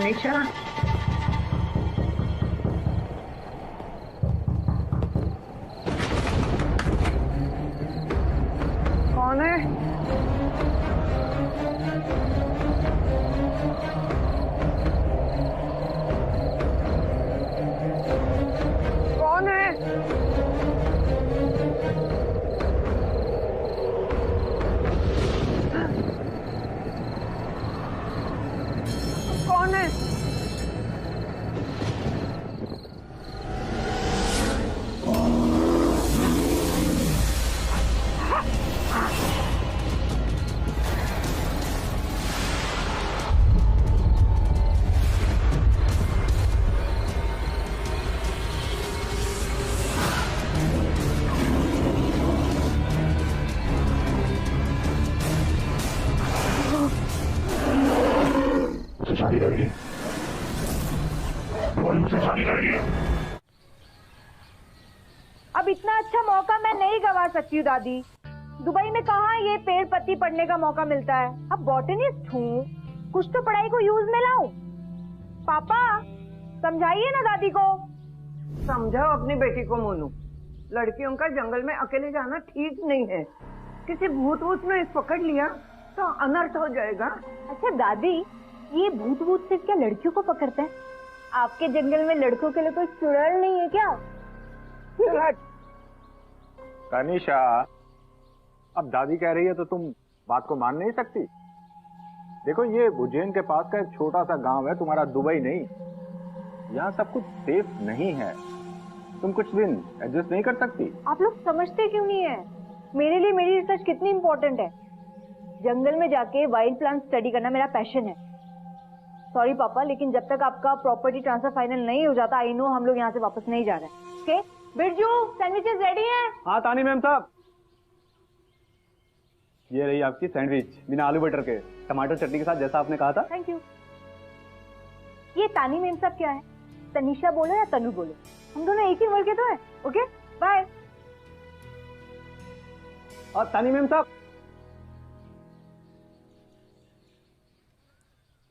तानिशा, कौन है? कौन है? कौन है? शादी करेगी, मुझसे शादी करेगी। अब इतना अच्छा मौका मैं नहीं गवा सकती हूँ दादी। दुबई में कहाँ ये पेड़ पत्ती पढ़ने का मौका मिलता है। अब बॉटनिस्ट हूँ, कुछ तो पढ़ाई को यूज में लाऊं। पापा समझाइए ना दादी को। समझाओ अपनी बेटी को मोनू, लड़कियों का जंगल में अकेले जाना ठीक नहीं है। किसी भूत वूत ने पकड़ लिया तो अनर्थ हो जाएगा। अच्छा दादी, ये भूत भूत सिर्फ क्या लड़कियों को पकड़ते हैं? आपके जंगल में लड़कों के लिए कोई चुड़ैल नहीं है क्या? तनिषा, अब दादी कह रही है तो तुम बात को मान नहीं सकती। देखो, ये उज्जैन के पास का एक छोटा सा गांव है, तुम्हारा दुबई नहीं। यहाँ सब कुछ सेफ नहीं है। तुम कुछ दिन एडजस्ट नहीं कर सकती? आप लोग समझते क्यों नहीं है? मेरे लिए मेरी रिसर्च कितनी इंपॉर्टेंट है। जंगल में जाके वाइल्ड प्लांट स्टडी करना मेरा पैशन है। सॉरी पापा, लेकिन जब तक आपका प्रॉपर्टी ट्रांसफर फाइनल नहीं हो जाता, आई नो हम लोग यहाँ से वापस नहीं जा रहे हैं। ओके बिरजू, सैंडविचेस रेडी हैं? हाँ तानी मैम साहब, ये रही आपकी सैंडविच बिना आलू बटर के, टमाटर चटनी के साथ, जैसा आपने कहा था। Thank you. ये तानी मेम साहब क्या है? तनिषा बोलो या तनु बोलो, हम दोनों एक ही वर्ग के तो है। Okay bye. और तानी मैम साहब,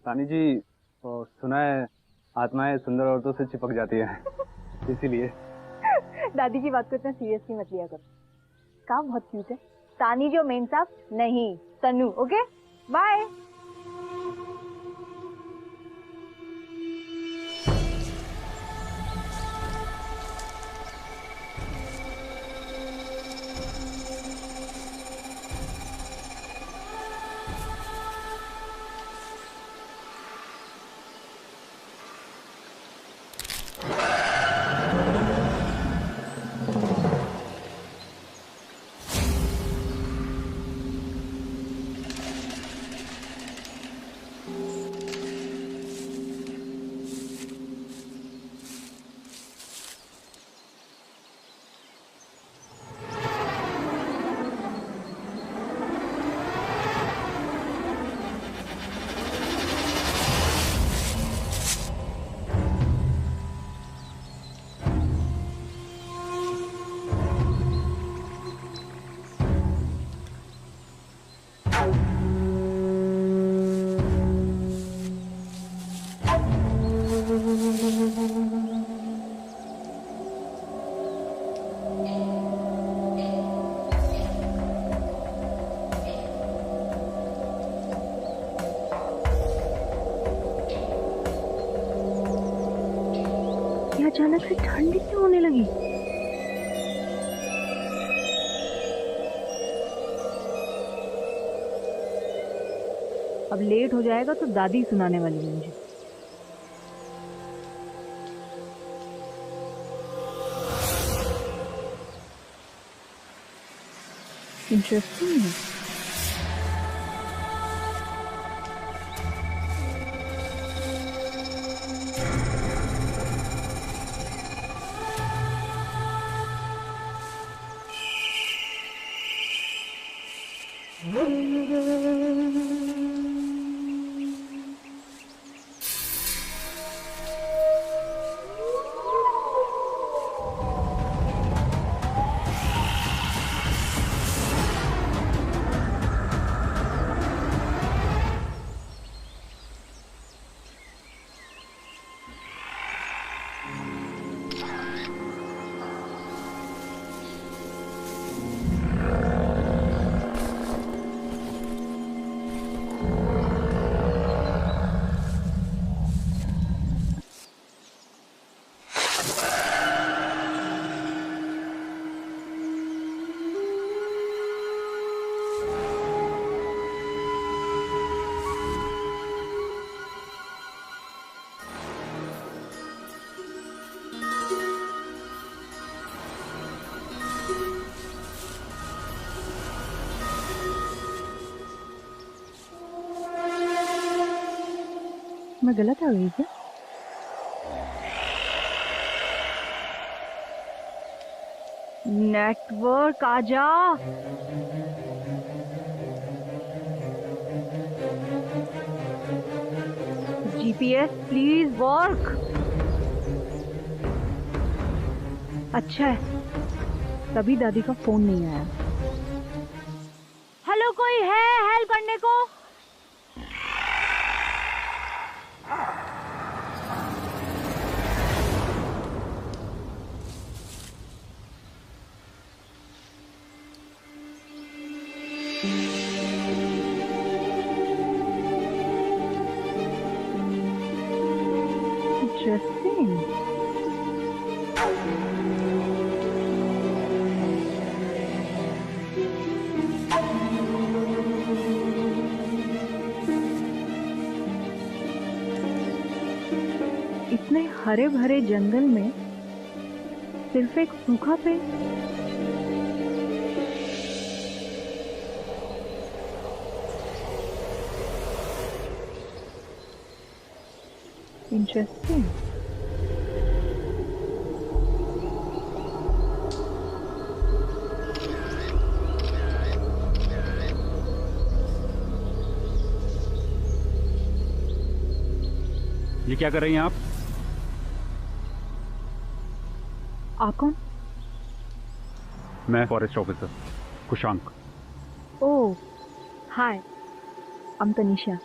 तानी जी, तो सुना है आत्माएं सुंदर औरतों से चिपक जाती हैं इसीलिए। दादी की बात को इतना सीरियसली मत लिया करो। काम बहुत क्यूट है। तानी जो मेम साहब नहीं, तनु। Okay bye. अचानक से ठंड क्यों होने लगी? अब लेट हो जाएगा तो दादी सुनाने वाली है मुझे। इंटरेस्टिंग है। मैं गलत आ गई क्या? नेटवर्क आजा। GPS please work. अच्छा है तभी दादी का फोन नहीं आया। हेलो, कोई है हेल्प करने को? इंटरेस्टिंग। इतने हरे भरे जंगल में सिर्फ एक सूखा पेड़। इंटरेस्टिंग। ये क्या कर रही हैं आप? आप कौन? मैं forest officer Kushank. Oh hi, I am Tanisha.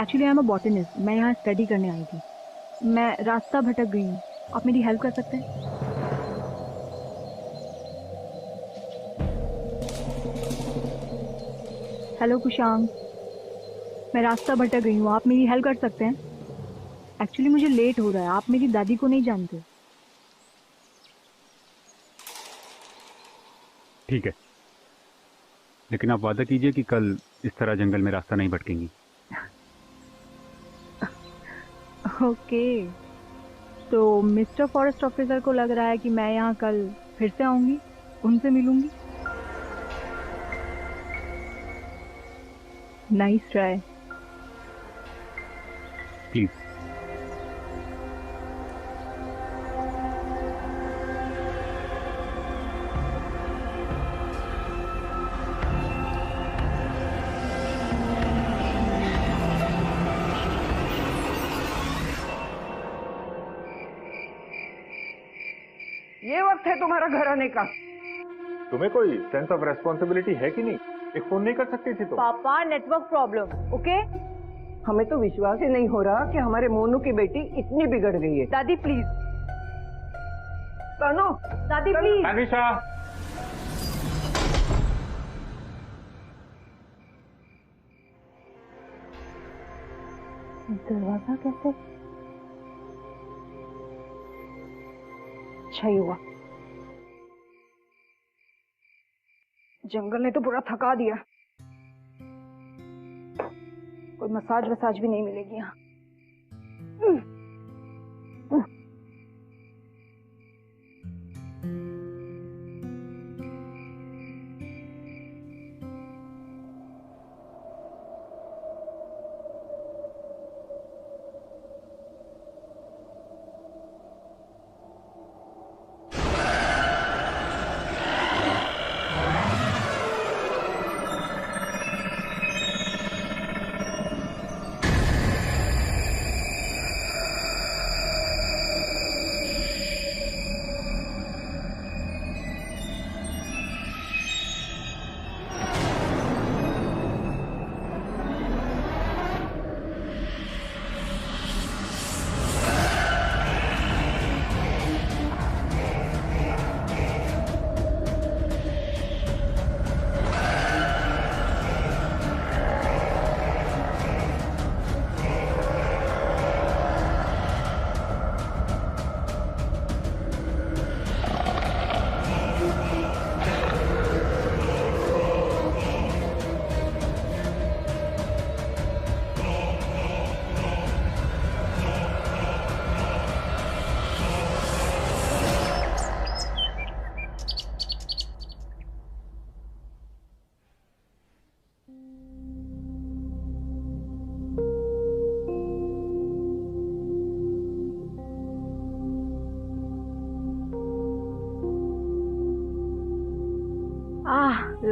Actually I am a botanist. मैं यहाँ स्टडी करने आई थी। मैं रास्ता भटक गई हूँ, आप मेरी हेल्प कर सकते हैं? हेलो कुशांक, मैं रास्ता भटक गई हूँ, आप मेरी हेल्प कर सकते हैं? एक्चुअली मुझे लेट हो रहा है, आप मेरी दादी को नहीं जानते। ठीक है, लेकिन आप वादा कीजिए कि कल इस तरह जंगल में रास्ता नहीं भटकेंगी। ओके, तो मिस्टर फॉरेस्ट ऑफिसर को लग रहा है कि मैं यहाँ कल फिर से आऊंगी, उनसे मिलूंगी। Nice try. प्लीज। ये वक्त है तुम्हारा घर आने का। तुम्हें कोई सेंस ऑफ रेस्पॉन्सिबिलिटी है कि नहीं? एक फोन नहीं कर सकती थी तुम? पापा, नेटवर्क प्रॉब्लम। ओके, हमें तो विश्वास ही नहीं हो रहा कि हमारे मोनू की बेटी इतनी बिगड़ गई है। दादी प्लीज। तनु, दादी प्लीज। अनिशा, दरवाजा कैसे? अच्छा ही हुआ, जंगल ने तो पूरा थका दिया। कोई मसाज वसाज भी नहीं मिलेगी यहाँ।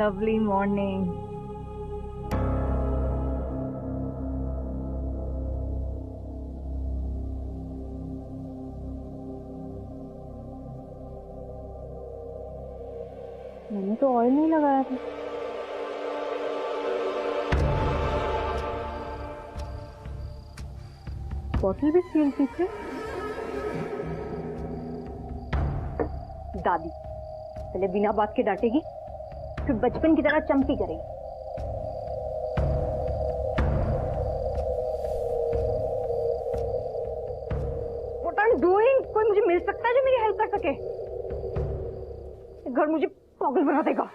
Lovely morning. मैंने तो ऑयल नहीं लगाया था। बॉटल भी सील थी फिर। दादी पहले बिना बात के डांटेगी, फिर बचपन की तरह चंपी करेगी। What I'm doing? कोई मुझे मिल सकता है जो मेरी हेल्प कर सके? घर मुझे पागल बना देगा।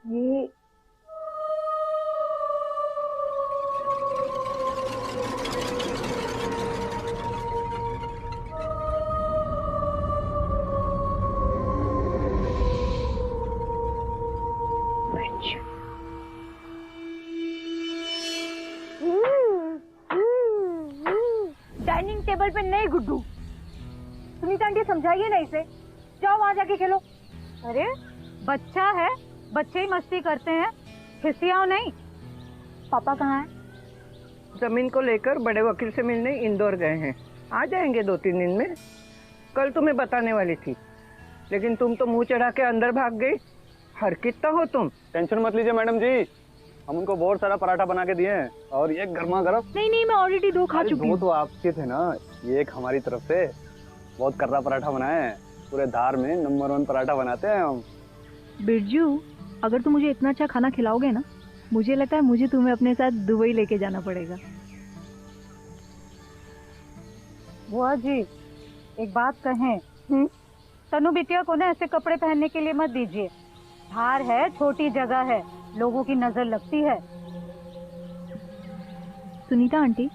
ये डाइनिंग टेबल पे नहीं गुड्डू। सुनीता आंटी समझाइए ना इसे। जाओ वहां जाके खेलो। अरे बच्चा है, बच्चे ही मस्ती करते हैं, खिसियाओ नहीं। पापा कहाँ हैं? जमीन को लेकर बड़े वकील से मिलने इंदौर गए हैं। आ जाएंगे 2-3 दिन में। कल तुम्हें बताने वाली थी, लेकिन तुम तो मुंह चढ़ा के अंदर भाग गई। हर कितना हो तुम। टेंशन मत लीजिए मैडम जी, हम उनको बहुत सारा पराठा बना के दिए हैं और ये गर्मा गर्म। नहीं मैं ऑलरेडी 2 खा चुकी हूँ। दो तो आपके थे ना, ये एक हमारी तरफ से बहुत कर्रा पराठा बनाए हैं। पूरे धार में नंबर 1 पराठा बनाते हैं हम। बिरजू, अगर तुम मुझे इतना अच्छा खाना खिलाओगे ना, मुझे लगता है मुझे तुम्हें अपने साथ दुबई लेके जाना पड़ेगा। बुआ जी, एक बात कहें, तनु बिटिया को ना ऐसे कपड़े पहनने के लिए मत दीजिए। धार है, छोटी जगह है, लोगों की नजर लगती है। सुनीता आंटी,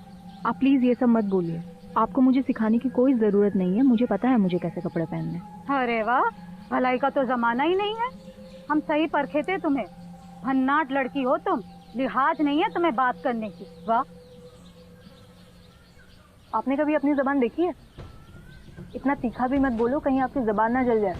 आप प्लीज ये सब मत बोलिए। आपको मुझे सिखाने की कोई जरूरत नहीं है, मुझे पता है मुझे कैसे कपड़े पहनने। अरे वाह, भलाई का तो जमाना ही नहीं है। हम सही परखे थे तुम्हें। भन्नाट लड़की हो तुम, लिहाज नहीं है तुम्हें बात करने की। वाह, आपने कभी अपनी जबान देखी है? इतना तीखा भी मत बोलो, कहीं आपकी जबान ना जल जाए।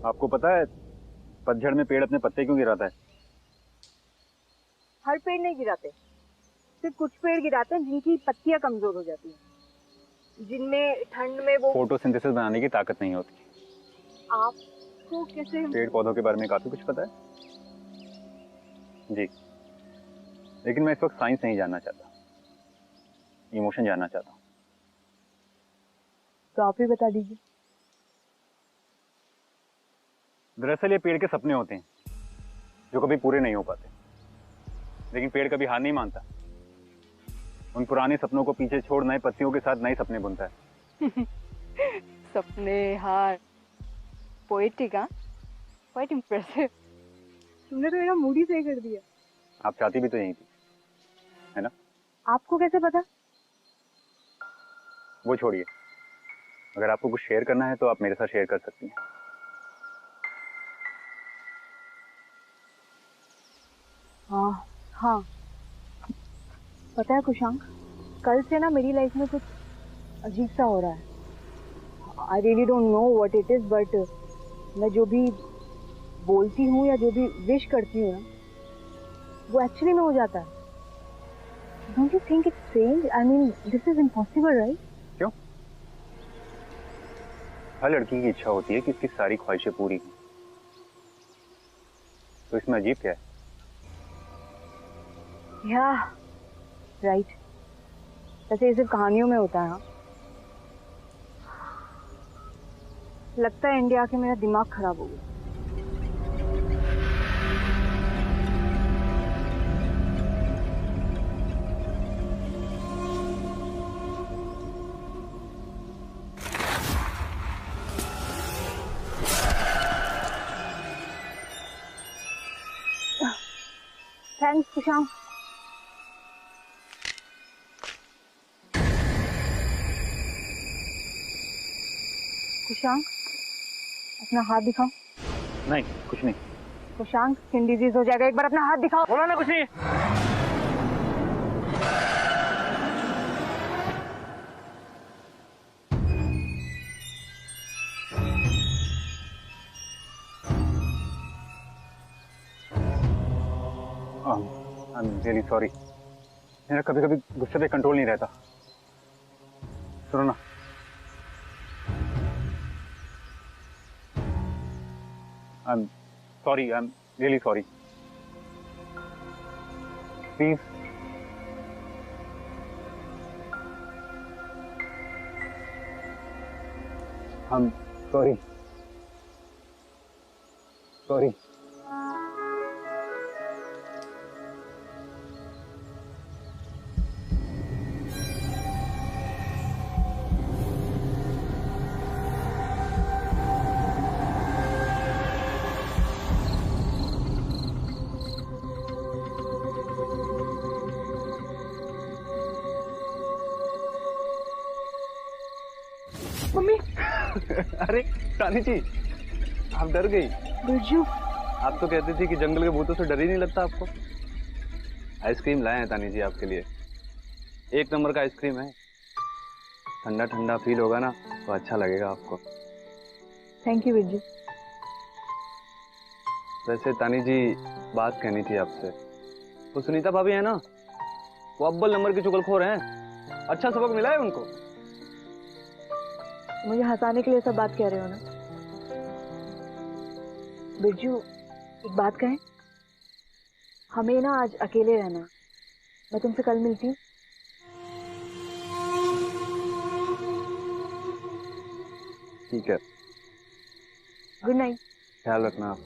आपको पता है पतझड़ में पेड़ अपने पत्ते क्यों गिराता है? हर पेड़ नहीं गिराते, सिर्फ कुछ पेड़ गिराते हैं जिनकी पत्तियां कमजोर हो जाती हैं, जिनमें ठंड में वो फोटोसिंथेसिस बनाने की ताकत नहीं होती। आपको कैसे? पेड़ पौधों के बारे में काफी कुछ पता है जी, लेकिन मैं इस वक्त साइंस नहीं जानना चाहता, इमोशन जानना चाहता हूँ। तो आप ही बता दीजिए। दरअसल ये पेड़ के सपने होते हैं जो कभी पूरे नहीं हो पाते, लेकिन पेड़ कभी हार नहीं मानता। उन पुराने सपनों को पीछे छोड़ नए पत्तियों के साथ नए सपने बुनता है। सपने हार, पोएटिक, हाँ, क्वाइट इम्प्रेसिव। तुमने तो मेरा मूड ही सही कर दिया। आप चाहती भी तो यही थी, है ना? आपको कैसे पता? वो छोड़िए, अगर आपको कुछ शेयर करना है तो आप मेरे साथ शेयर कर सकती हैं। हाँ, पता है कुशांक, कल से ना मेरी लाइफ में कुछ अजीब सा हो रहा है। I really don't know what it is, but मैं जो भी बोलती हूँ या जो भी विश करती हूँ ना, वो एक्चुअली में हो जाता है। Don't you think it's strange? I mean, this is impossible, right? क्यों? हर लड़की की इच्छा होती है कि इसकी सारी ख्वाहिशें पूरी हों, तो इसमें अजीब क्या है? या राइट, वैसे ये सिर्फ कहानियों में होता है। हाँ, लगता है इंडिया आके मेरा दिमाग खराब हो गया। थैंक्स कुशांग। कुशांग, अपना हाथ दिखाओ। नहीं, कुछ नहीं। कुशांग, स्किन डिजीज हो जाएगा, एक बार अपना हाथ दिखाओ। बोला ना कुछ नहीं। I am really sorry. मेरा कभी कभी गुस्से पे कंट्रोल नहीं रहता। सुनो ना, I am sorry, I am really sorry. Please I am sorry, sorry. Mummy. अरे तानी जी, आप डर गई। बिरजू, आप तो कहती थी कि जंगल के भूतों से डर ही नहीं लगता आपको। आइसक्रीम लाए हैं तानी जी आपके लिए। एक नंबर का आइसक्रीम है, ठंडा ठंडा फील होगा ना तो अच्छा लगेगा आपको। Thank you Birju. वैसे तानी जी, बात कहनी थी आपसे। वो सुनीता भाभी है ना, वो अव्वल नंबर की चुगलखोर हैं। अच्छा सबक मिला है उनको। मुझे हंसाने के लिए सब बात कह रहे हो ना। बिरजू, एक बात कहें, हमें ना आज अकेले रहना। मैं तुमसे कल मिलती हूँ। ठीक है, गुड नाइट। ख्याल रखना आप।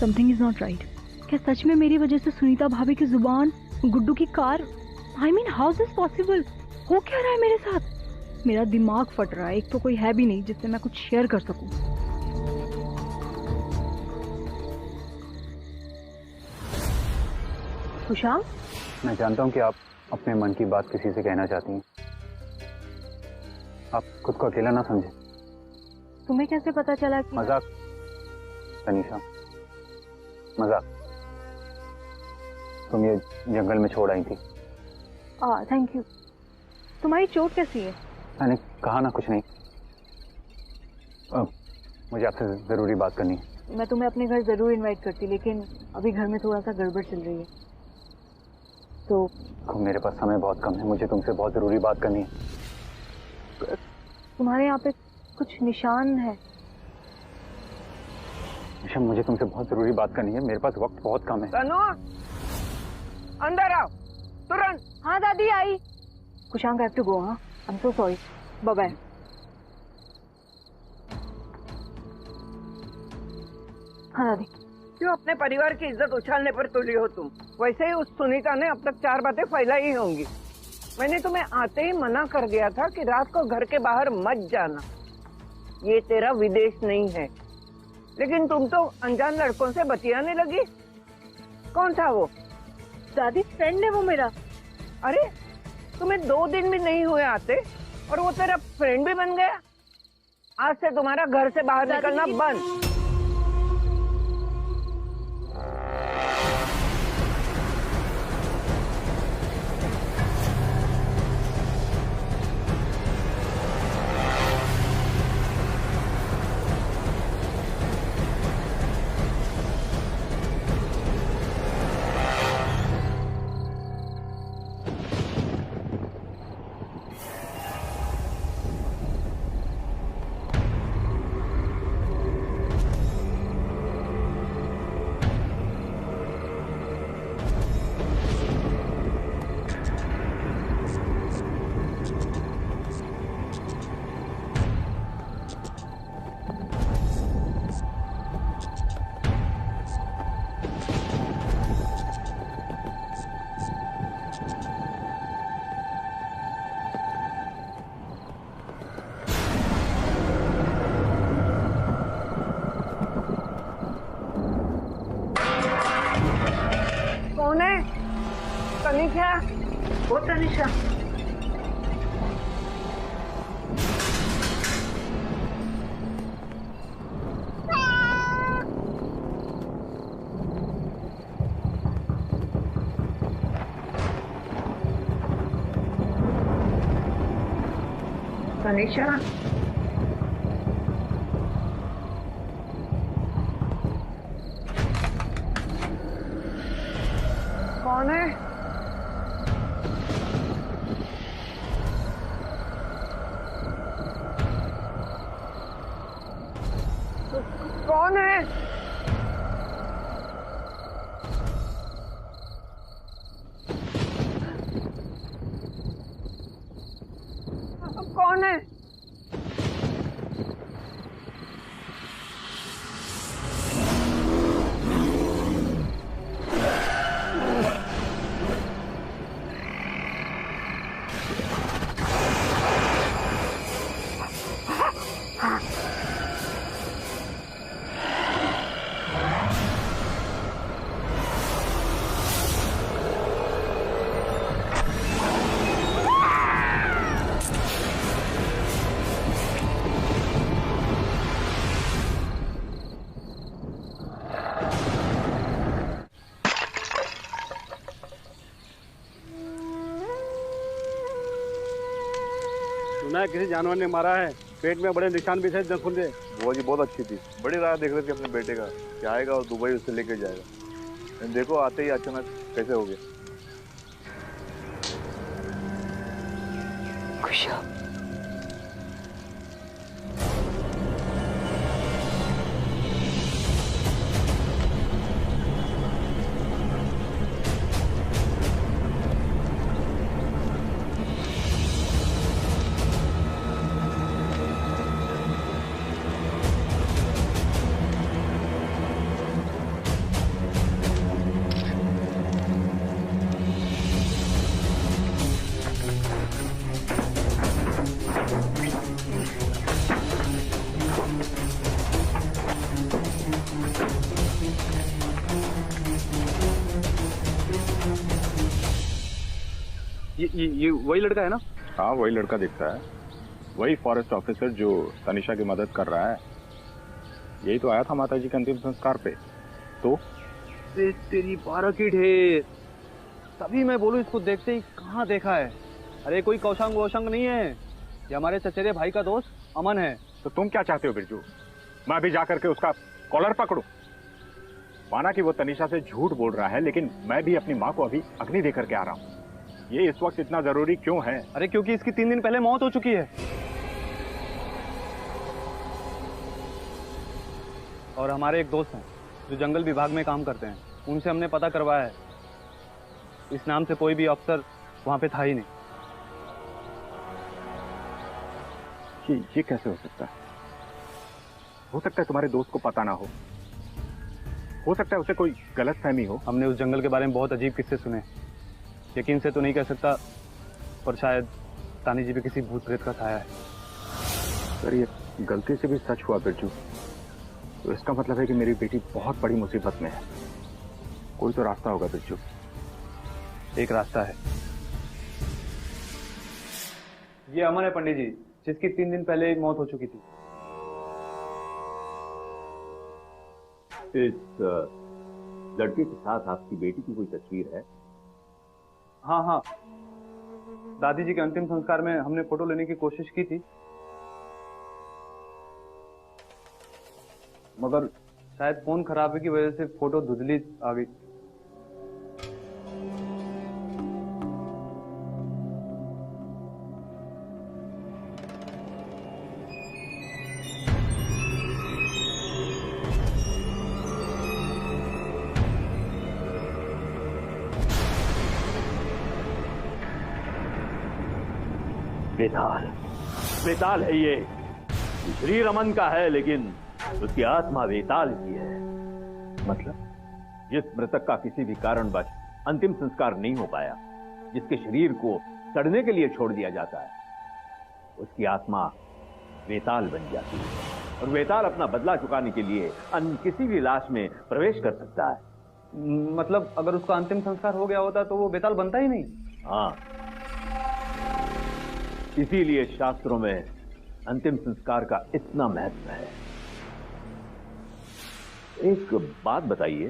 Something is not right. क्या सच में मेरी वजह से सुनीता भाभी की जुबान, गुड्डू की car, I mean how is this possible? हो क्या रहा है मेरे साथ? मेरा दिमाग फट रहा है। एक तो कोई है भी नहीं जिससे मैं कुछ शेयर कर सकूं। कुशांग, मैं जानता हूं कि आप अपने मन की बात किसी से कहना चाहती हैं। आप खुद को अकेला ना समझें। तुम्हें कैसे पता चला कि मजाक तनीषा, मजाक। तुम ये जंगल में छोड़ आई थी। Thank you. तुम्हारी चोट कैसी है? मैंने कहा ना कुछ नहीं। मुझे आपसे जरूरी बात करनी है। मैं तुम्हें अपने घर जरूर इनवाइट करती, लेकिन अभी घर में थोड़ा सा गड़बड़ चल रही है। तो मेरे पास समय बहुत कम है। मुझे तुमसे बहुत जरूरी बात करनी है। तुम्हारे यहाँ पे कुछ निशान है? निशा, मुझे तुमसे बहुत जरूरी बात करनी है। मेरे पास वक्त बहुत कम है। तनु, अंदर आओ तुरंत। हाँ दादी आई। Kushang, I have to go. हाँ, I am so sorry. Bye bye. हाँ दादी। क्यों अपने परिवार की इज्जत उछालने पर तुली हो तुम? वैसे ही उस सुनीता ने अब तक 4 बातें फैलाई ही होंगी। मैंने तुम्हें आते ही मना कर दिया था कि रात को घर के बाहर मत जाना। ये तेरा विदेश नहीं है। लेकिन तुम तो अनजान लड़कों से बतियाने लगी। कौन था वो? दादी, फ्रेंड है वो मेरा। अरे, तुम्हें 2 दिन भी नहीं हुए आते और वो तेरा फ्रेंड भी बन गया। आज से तुम्हारा घर से बाहर निकलना बंद। कौन है? तनिषा, वो तनिषा। तनिषा, कौन है? कौन है? कौन है? सुना है किसी जानवर ने मारा है, पेट में बड़े निशान भी थे खुले। बुआ जी बहुत अच्छी थी, बड़ी राह देख रहे थे अपने बेटे का कि आएगा और दुबई उससे लेके जाएगा। देखो आते ही अचानक कैसे हो गया। खुशा, ये वही लड़का है ना? हाँ वही लड़का दिखता है, वही फॉरेस्ट ऑफिसर जो तनिषा की मदद कर रहा है। यही तो आया था माता जी के अंतिम संस्कार पे। तो तेरी 12 की ढेर, तभी मैं बोलूं इसको देखते ही कहाँ देखा है। अरे कोई कौशंग वोशंग नहीं है, ये हमारे चचेरे भाई का दोस्त अमन है। तो तुम क्या चाहते हो बिरजू? मैं अभी जा करके उसका कॉलर पकड़ूं? माना कि वो तनिषा से झूठ बोल रहा है, लेकिन मैं भी अपनी माँ को अभी अग्नि दे करके आ रहा हूँ। ये इस वक्त इतना जरूरी क्यों है? अरे क्योंकि इसकी 3 दिन पहले मौत हो चुकी है। और हमारे एक दोस्त हैं जो जंगल विभाग में काम करते हैं, उनसे हमने पता करवाया है, इस नाम से कोई भी अफसर वहां पे था ही नहीं। ये कैसे हो सकता है? हो सकता है तुम्हारे दोस्त को पता ना हो सकता है उसे कोई गलत फहमी हो। हमने उस जंगल के बारे में बहुत अजीब किस्से सुने, यकीन से तो नहीं कह सकता, पर शायद तानी जी पे किसी भूत प्रेत का साया है। सर ये गलती से भी सच हुआ बिरजू, तो इसका मतलब है कि मेरी बेटी बहुत बड़ी मुसीबत में है। कोई तो रास्ता होगा बिरजू। एक रास्ता है, ये अमन है पंडित जी, जिसकी 3 दिन पहले मौत हो चुकी थी। इस लड़के के साथ आपकी बेटी की कोई तस्वीर है? हाँ, दादी जी के अंतिम संस्कार में हमने फोटो लेने की कोशिश की थी, मगर शायद फोन खराबी की वजह से फोटो धुंधली आ गई। बेताल, बेताल है ये। शरीर अमन का है, लेकिन उसकी आत्मा बेताल की है। मतलब जिस मृतक का किसी भी कारणवश अंतिम संस्कार नहीं हो पाया, जिसके शरीर को सड़ने के लिए छोड़ दिया जाता है, उसकी आत्मा बेताल बन जाती है और बेताल अपना बदला चुकाने के लिए अन्य किसी भी लाश में प्रवेश कर सकता है। मतलब अगर उसका अंतिम संस्कार हो गया होता तो वो बेताल बनता ही नहीं। हाँ, इसीलिए शास्त्रों में अंतिम संस्कार का इतना महत्व है। एक बात बताइए,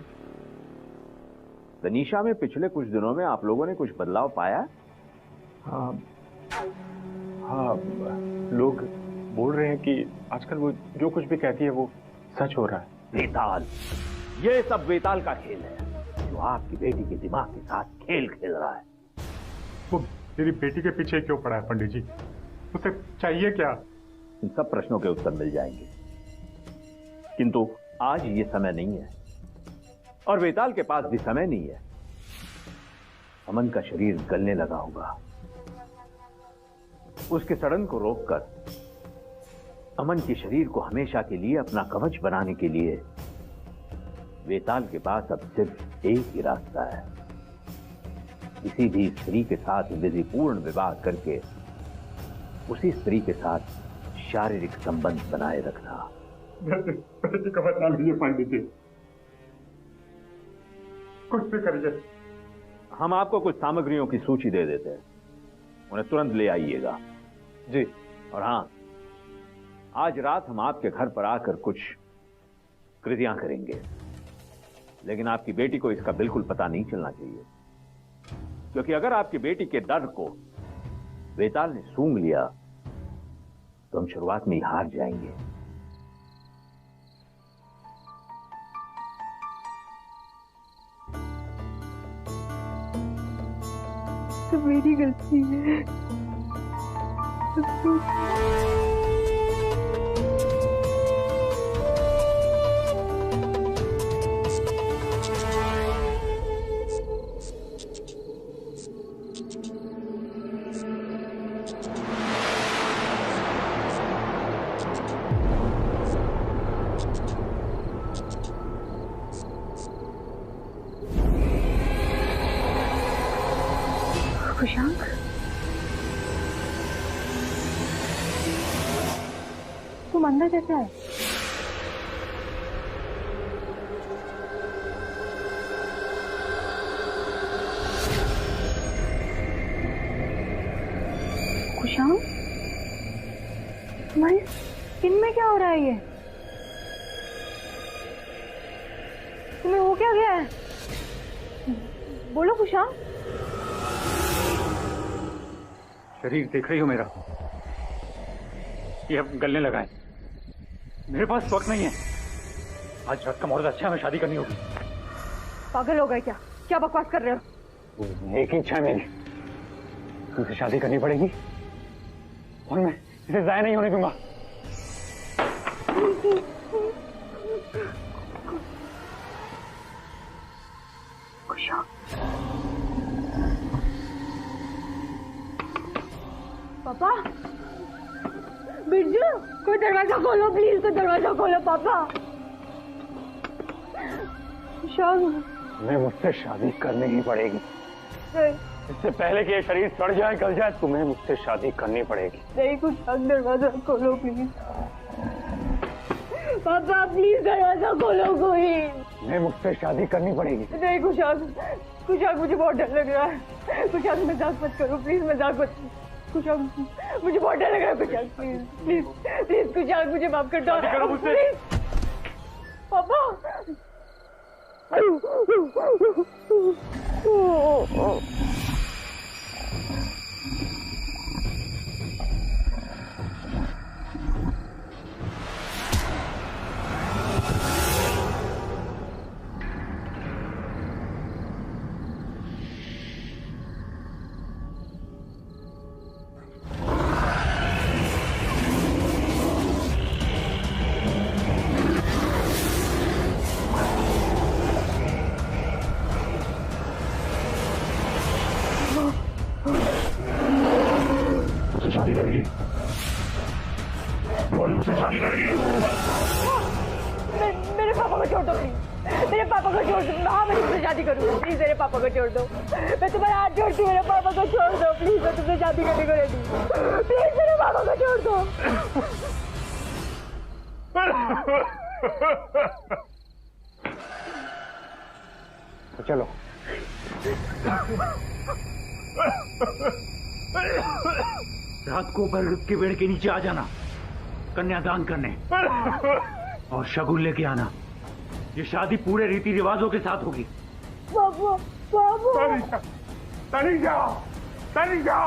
तनीषा में पिछले कुछ दिनों में आप लोगों ने कुछ बदलाव पाया? हाँ हाँ, लोग बोल रहे हैं कि आजकल वो जो कुछ भी कहती है वो सच हो रहा है। बेताल, ये सब बेताल का खेल है जो आपकी बेटी के दिमाग के साथ खेल खेल रहा है। वो तेरी बेटी के पीछे क्यों पड़ा है पंडित जी? उसे चाहिए क्या? इन सब प्रश्नों के उत्तर मिल जाएंगे, किंतु आज ये समय नहीं है और बेताल के पास भी समय नहीं है। अमन का शरीर गलने लगा होगा, उसके सड़न को रोककर अमन के शरीर को हमेशा के लिए अपना कवच बनाने के लिए बेताल के पास अब सिर्फ एक ही रास्ता है, किसी भी स्त्री के साथ विधिपूर्ण विवाह करके उसी स्त्री के साथ शारीरिक संबंध बनाए रखना। बेटी को बता लीजिए पंडित जी, कुछ भी करिए। हम आपको कुछ सामग्रियों की सूची दे देते हैं, उन्हें तुरंत ले आइएगा। जी। और हाँ, आज रात हम आपके घर पर आकर कुछ कृतियां करेंगे, लेकिन आपकी बेटी को इसका बिल्कुल पता नहीं चलना चाहिए, क्योंकि अगर आपकी बेटी के डर को बेताल ने सूंघ लिया तो हम शुरुआत में ही हार जाएंगे। तो मेरी गलती है। खुशांक, तुम अंदर कैसे आए? खुशांक, तुम्हारी स्किन में क्या हो रहा है? ये तुम्हें हो क्या गया है? बोलो खुशांक। शरीर देख रही हो मेरा, ये अब गलने लगा है। मेरे पास वक्त नहीं है, आज रात का मुहूर्त अच्छा है, हमें शादी करनी होगी। पागल हो गए क्या? क्या बकवास कर रहे हो? एक ही इच्छा है मेरी, तुमसे शादी करनी पड़ेगी और मैं इसे जाया नहीं होने दूंगा। पापा, बिरजू, कोई दरवाजा खोलो प्लीज, कोई दरवाजा खोलो पापा। तुम्हें मुझसे शादी करनी ही पड़ेगी, इससे पहले कि ये शरीर सड़ जाए गल जाए, तुम्हें मुझसे शादी करनी पड़ेगी। नहीं कुछ, दरवाजा खोलो प्लीज पापा, प्लीज दरवाजा खोलो कोई। तुम्हें मुझसे शादी करनी पड़ेगी। नहीं कुशाक, मुझे बहुत डर लग रहा है। कुशाक मजाक मत करो प्लीज, मजाक मत। कुशाक, मुझे बहुत डर लग रहा है। Kushaq please please please, Kushaq मुझे माफ कर दो। करो मुझसे। पापा। शादी करेगी, बोल मुझसे शादी करेगी। मेरे पापा को छोड़ दो प्लीज, मेरे पापा को छोड़ दो। हाँ, मैं तुमसे शादी करूंगी, प्लीज मेरे पापा को छोड़ दो। मैं तुम्हारे हाथ जोड़ती हूँ, मेरे पापा को छोड़ दो प्लीज, मैं तुमसे शादी करने को रेडी हूँ। प्लीज मेरे पापा को छोड़ दो। तो चलो। रात को बरगद के पेड़ के नीचे आ जाना, कन्यादान करने, और शगुन लेके आना। ये शादी पूरे रीति रिवाजों के साथ होगी। बाबू बाबू तनिषा, तनिषा, तनिषा।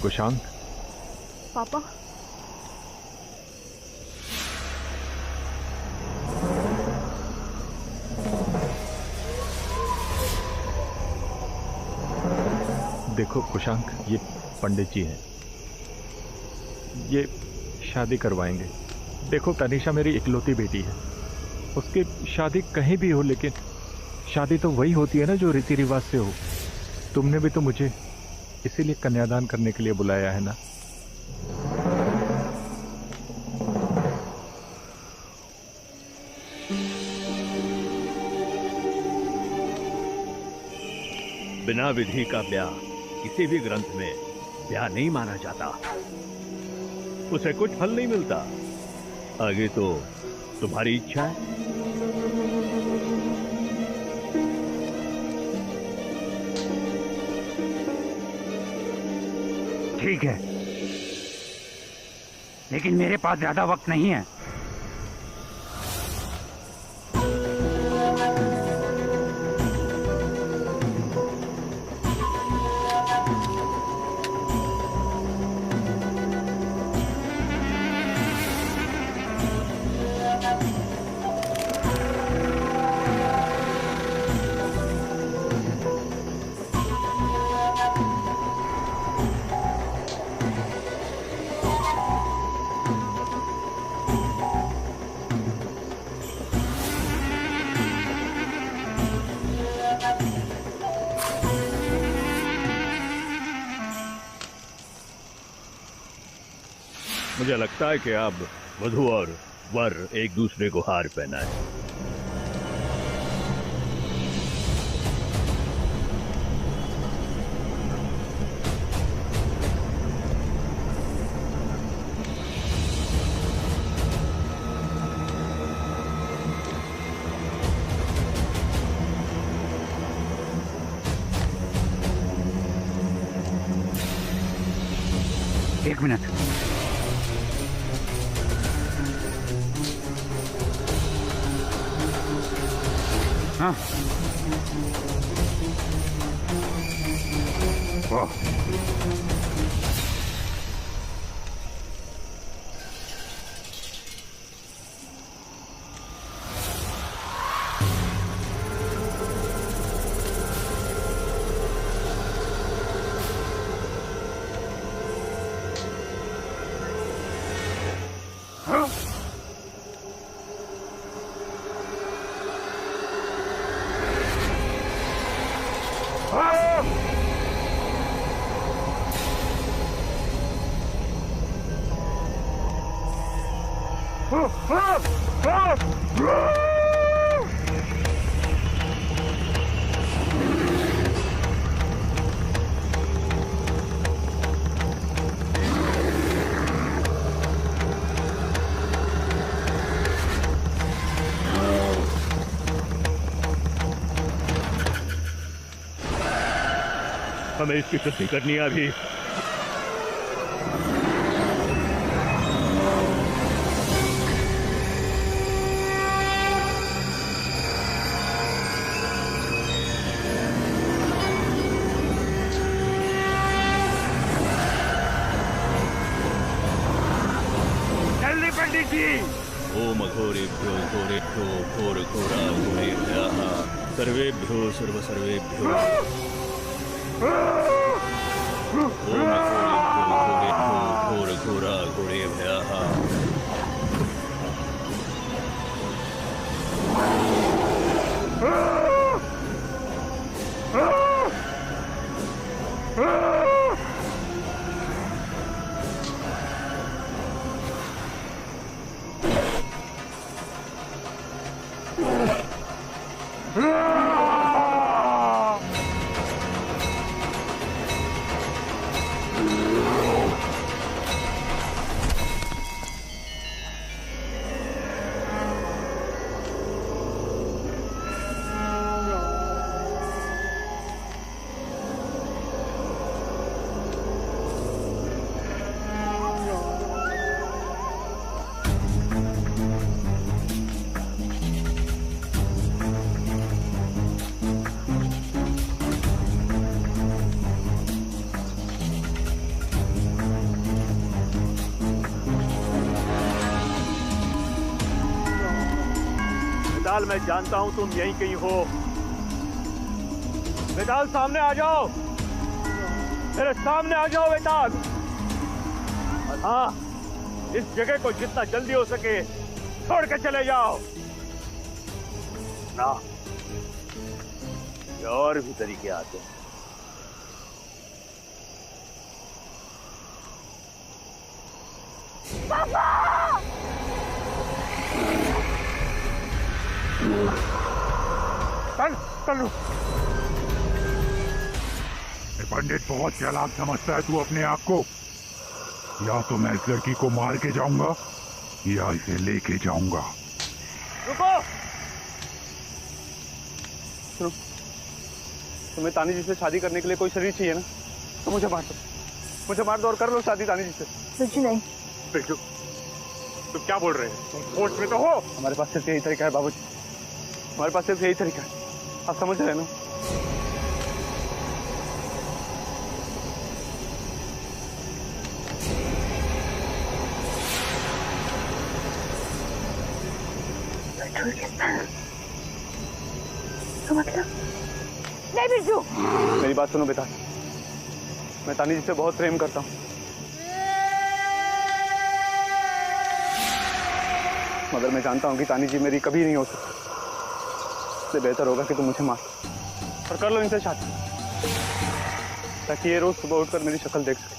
कुशांक, पापा, देखो कुशांक, ये पंडित जी हैं, ये शादी करवाएंगे। देखो तनिषा मेरी इकलौती बेटी है, उसकी शादी कहीं भी हो, लेकिन शादी तो वही होती है ना जो रीति रिवाज से हो। तुमने भी तो मुझे इसीलिए कन्यादान करने के लिए बुलाया है ना। बिना विधि का ब्याह किसी भी ग्रंथ में ब्याह नहीं माना जाता, उसे कुछ फल नहीं मिलता। आगे तो तुम्हारी इच्छा है। ठीक है, लेकिन मेरे पास ज्यादा वक्त नहीं है। मुझे लगता है कि अब वधू और वर एक दूसरे को हार पहनाए। एक मिनट, हाँ, वाह, हमें इसकी शुद्धि करनी है अभी। जल्दी पंडित जी। ओम घोरेभ्यो घोरेभ्यो घोर घोरा घोरेभ्यः सर्वेभ्यो सर्व सर्वेभ्यो ओम घोरेभ्यो घोर घोरा घोरेभ्यः वेताल, मैं जानता हूं तुम यहीं कहीं हो। वेताल, सामने आ जाओ, मेरे सामने आ जाओ वेताल। और हाँ, इस जगह को जितना जल्दी हो सके छोड़ के चले जाओ ना। ये और भी तरीके आते हैं। चल। पंडित बहुत चालाक समझता है तू अपने आप को। या तो मैं इस लड़की को मार के जाऊंगा या इसे लेके जाऊंगा। रुको। तुम्हें तानी जी से शादी करने के लिए कोई शरीर चाहिए ना, तो मुझे मार दो और कर लो शादी तानी जी से। कुछ नहीं। बिरजू, तुम क्या बोल रहे हैं? तुम होश में तो हो? हमारे पास सिर्फ यही तरीका है बाबूजी, हमारे पास सिर्फ यही तरीका है। आप समझ रहे हैं ना? तो मतलब नहीं बिरजू। मेरी बात सुनो बेटा, मैं तानी जी से बहुत प्रेम करता हूँ, मगर मैं जानता हूँ कि तानी जी मेरी कभी नहीं हो सकती। इससे बेहतर होगा कि तुम मुझे मार और कर लो इनसे शादी, ताकि ये रोज सुबह उठकर मेरी शक्ल देख सके।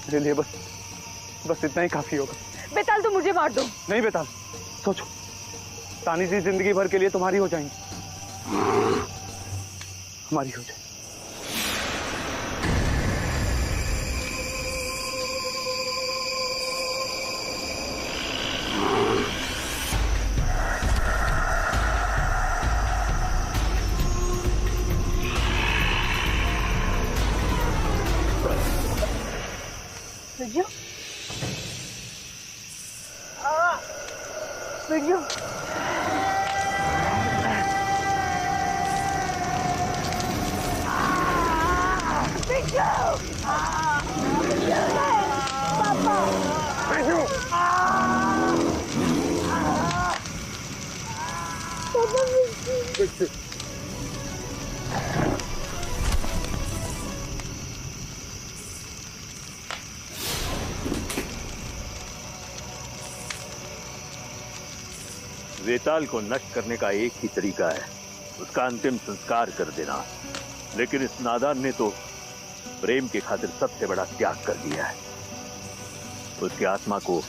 मेरे लिए बस इतना ही काफी होगा। बेताल, तो मुझे मार दो। नहीं बेताल, सोचो, तानी जी जिंदगी भर के लिए तुम्हारी हो जाएंगी, हमारी हो जाएगी। बिरजू, बिरजू, वेताल को नष्ट करने का एक ही तरीका है, उसका अंतिम संस्कार कर देना। लेकिन इस नादान ने तो प्रेम की खातिर सबसे बड़ा त्याग कर दिया है। उसकी आत्मा को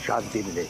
शांति मिले।